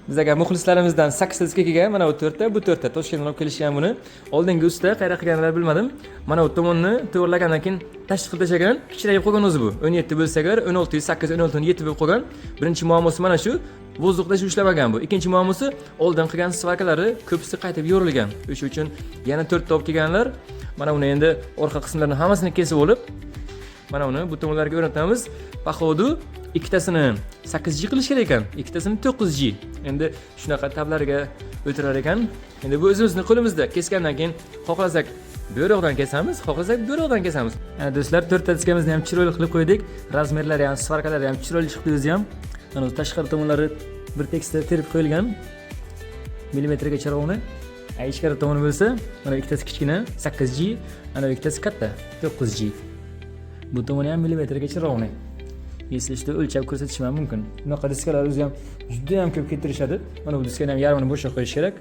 Bizga muxlislarimizdan 8 diska kelgan. Mana bu 4 ta, bu 4 ta Toshkentdan olib kelishgan buni. Oldingi usta qayerga qilganlar bilmadim. Mana bu tomonni to'g'irlagandan keyin tashqi qilib tashlagan. Kichrayib qolgan o'zi bu. 17 bo'lsa agar 16 8 16 7 bo'lib qolgan. Birinchi muammosi mana shu. Vozdukda ushlamagan bu. Ikkinchi muammosi oldin qilgan svarkalari ko'pisi qaytib yorilgan. O'sha uchun yana 4 ta olib kelganlar. Mana uni endi orqa qismlarini hammasini kesib olib, mana uni bu tomonlarga o'rnatamiz. Походу ikkitasini 8G qilish kerak ekan, ikkitasini 9G. Endi shunaqa tablariga o'tirar ekan. Endi bu o'zimizning qo'limizda. Kesgandan keyin xohlasak bu yoqdan kesamiz, xohlasak bu yoqdan kesamiz. Ana do'stlar, 4 ta diskamizni ham chiroyli qilib qo'ydik. Razmerlari ham, svarkalari ham chiroyli chiqdi o'zi ham. Mana tashqari tomonlari bir tekisda terib qo'yilgan. Millimetrga chiroqni. Ichkari tomoni bo'lsa, mana ikkitasi kichkina 8G, ana ikkitasi katta 9G. Bu tomoni ham millimetrga chiroqni. Eslashda o'lchab ko'rsatish ham mumkin. Bunaqa diskalar o'zi ham juda ham ko'p keltirishadi. Mana bu diskani ham yarmini bo'shqa qo'yish kerak.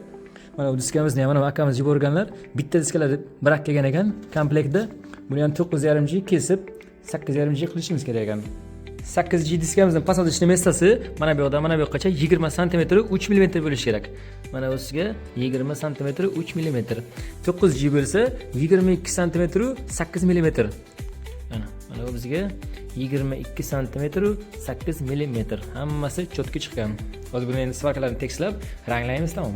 Mana bu diskamizni ham mana bu akamiz yuborganlar. Bitta diskalar birak kelgan ekan komplektda. Buni ham 9.5G kesib 8.5G qilishimiz kerak ekan. 8G diskamizning посадочный местоsi mana bu yoqdan mana bu yoqqacha 20 sm 3 mm bo'lishi kerak. Mana ustiga 20 sm 3 mm. 9G bo'lsa 22 sm 8 mm. Mana bu bizga 22 sm 8 mm. Hammasi cho'tki chiqqan. Hozir buni endi svarkalarni tekslab ranglaymiz, tamom.